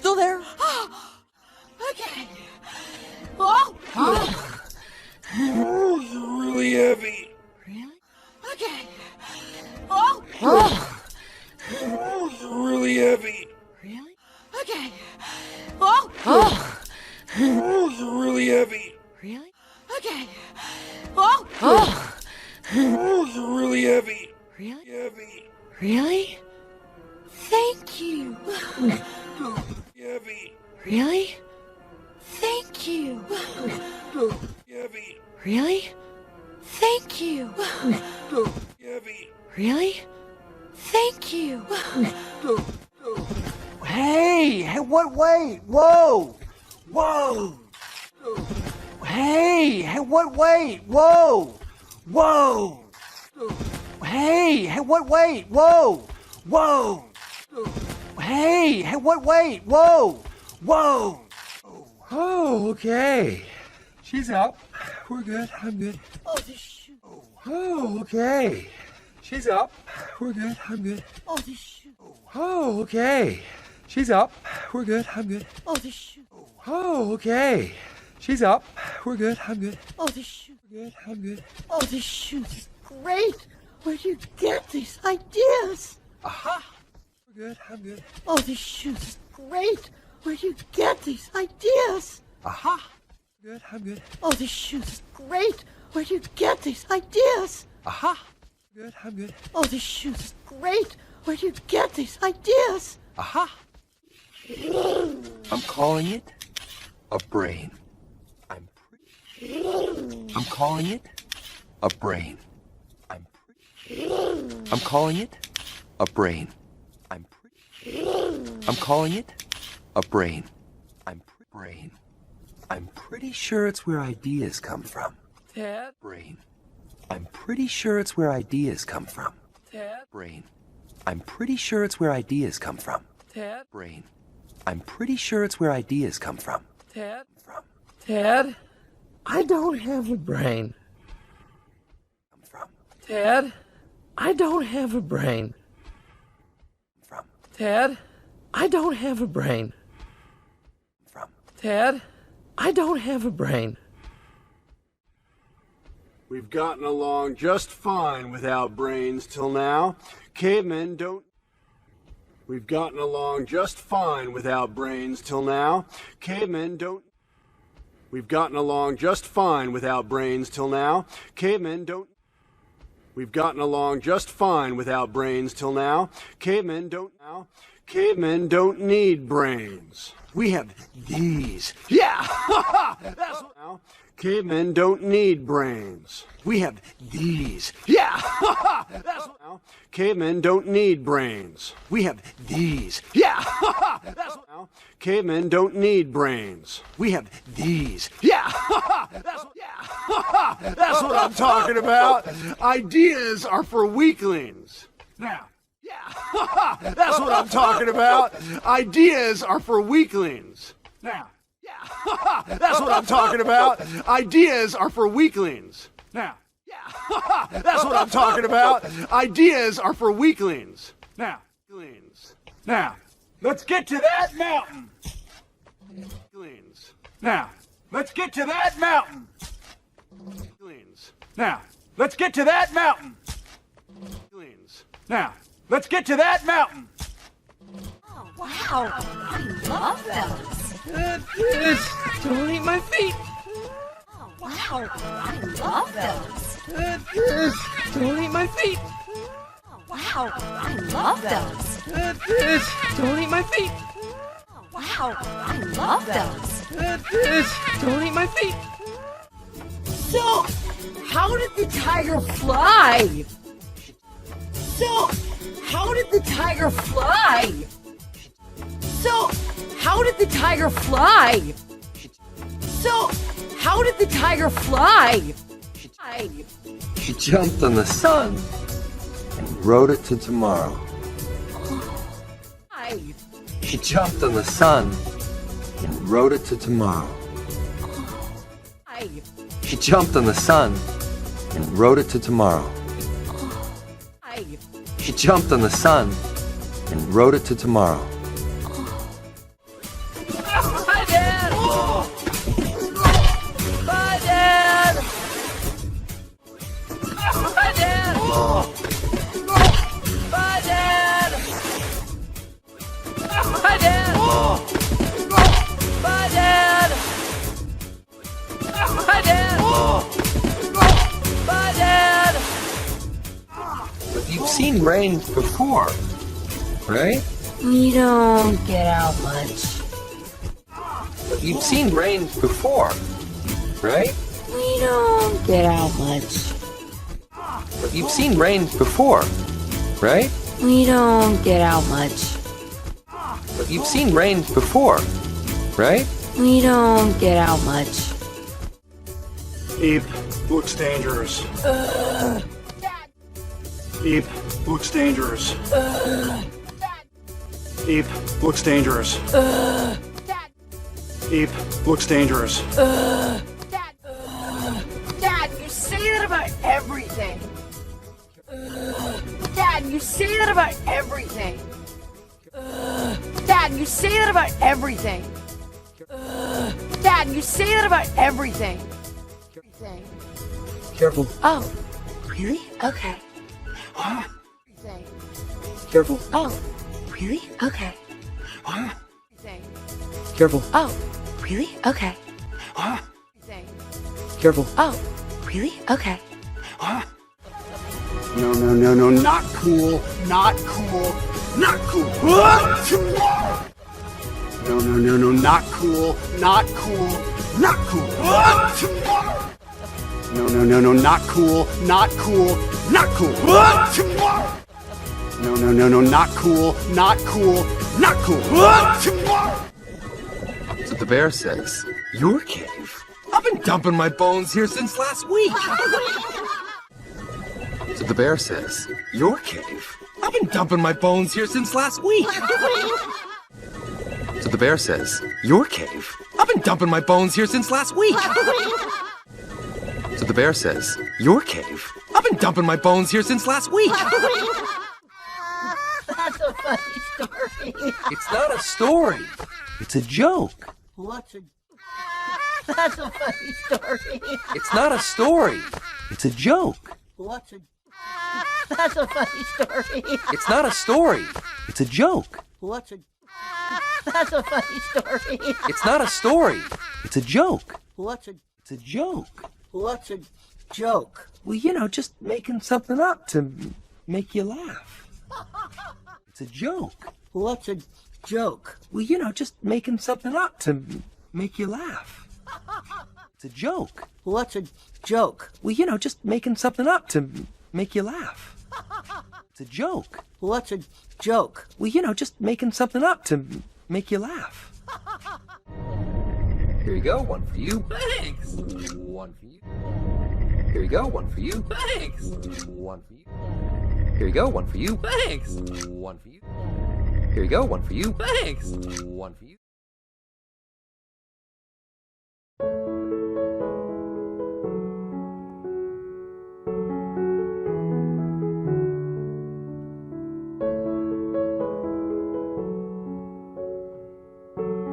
still there? Okay. Oh! Oh, it's really heavy. Really? Okay. Oh! Oh! Oh, it's really heavy. Really? Okay. Oh! Oh! Oh, it's really heavy. Really? Okay. Oh! Oh! Oh, it's really heavy. Really? Heavy. Really? Thank you. Heavy. Really? Thank you. Heavy. Really? Thank you. Heavy. Really? Thank you. Hey, what? Wait, whoa, whoa. Hey, what? Wait, whoa, whoa. Hey, what? Wait, whoa, whoa. Hey, what? Wait, whoa, whoa. Oh, okay. She's up. We're good. I'm good. Oh, this shoe. Oh, okay. She's up. We're good. I'm good. Oh, this shoe. Oh, okay. She's up. We're good. I'm good. Oh, this shoe. Oh, okay. She's up. We're good. I'm good. Oh, this shoe. We're good. I'm good. Oh, this shoe's great. Where'd you get these ideas? Aha. We're good. I'm good. Oh, this shoe's great. Where'd you get these ideas? Aha. We're good. I'm good. Oh, this shoe's great. Where'd you get these ideas? Aha. We're good. I'm good. Oh, this shoe's great. Where'd you get these ideas? Aha. I'm calling it a brain. I'm calling it a brain. I'm calling it a brain. I'm calling it a brain. Brain. I'm pretty sure it's where ideas come from. Dad? Brain. I'm pretty sure it's where ideas come from. Dad? Brain. I'm pretty sure it's where ideas come from. Dad? Brain. I'm pretty sure it's where ideas come from. Dad? Dad? I don't have a brain. Dad? I don't have a brain. Dad? I don't have a brain. Dad? I don't have a brain. We've gotten along just fine without brains till now. Cavemen don't... We've gotten along just fine without brains till now. Cavemen don't... We've gotten along just fine without brains till now. Cavemen don't... We've gotten along just fine without brains till now. Cavemen don't now. Cavemen don't need brains. We have these. Yeah! That's what now. Cavemen don't need brains. We have these. Yeah! That's what now. Cavemen don't need brains. We have these. Yeah! That's what now. Cavemen don't need brains. We have these. Yeah! That's what, yeah! That's what I'm talking about. Ideas are for weaklings. Now. Yeah, that's what I'm talking about. Ideas are for weaklings. Now. Yeah, that's what I'm talking about. Ideas are for weaklings. Now. Yeah, that's what I'm talking about. Ideas are for weaklings. Now. Now. Let's get to that mountain. Now. Let's get to that mountain. Now. Let's get to that mountain. Now. Let's get to that mountain! Oh, wow. I love those. Don't eat my feet! Oh, wow. I love those. Don't eat my feet! Oh, wow. I love those. Don't eat my feet! Oh, wow. I love those. Don't eat my feet! So, how did the tiger fly? So, how did the tiger fly? So, how did the tiger fly? So, how did the tiger fly? She jumped on the sun and rode it to tomorrow. She jumped on the sun and rode it to tomorrow. She jumped on the sun and rode it to tomorrow. She jumped on the sun and rode it to tomorrow. seen rain before, right? We don't get out much. You've seen rain before, right? We don't get out much. You've seen rain before, right? We don't get out much. You've seen rain before, right? We don't get out much. Eep, looks dangerous. Eep, looks dangerous. Eep, looks dangerous. Eep, looks dangerous. Dad, you say that about everything. Dad, you say that about everything. Dad, you say that about everything. Dad, you say that about everything. Careful. Oh, really? Okay. Everything. Careful. Oh, really? Okay. Everything. Careful. Oh, really? Okay. Everything. Careful. Oh, really? Okay. No, no, no, no, not cool, not cool, not cool. No, no, no, no, not cool, not cool, not cool. No, no, no, no, not cool, not cool, not cool. No, no, no, no, not cool, not cool, not cool. So the bear says, your cave? I've been dumping my bones here since last week. So the bear says, your cave? I've been dumping my bones here since last week. So the bear says, your cave? I've been dumping my bones here since last week. So the bear says, your cave? I've been dumping my bones here since last week. That's a funny story. It's not a story. It's a joke. What's a... That's a funny story. It's not a story. It's a joke. What's a... That's a funny story. It's not a story. It's a joke. What's a... That's a funny story. It's not a story. It's a joke. What's a... It's a joke. What's a joke? Well, you know, just making something up to make you laugh. It's a joke. What's a joke? Well, you know, just making something up to make you laugh. It's a joke. What's a joke? Well, you know, just making something up to make you laugh. It's a joke. What's a joke? Well, you know, just making something up to make you laugh. Here you go, one for you. Thanks. One for you. Here you go, one for you. Thanks. One for you. Here you go, one for you. Thanks. One for you. Here you go, one for you. Thanks. One for you.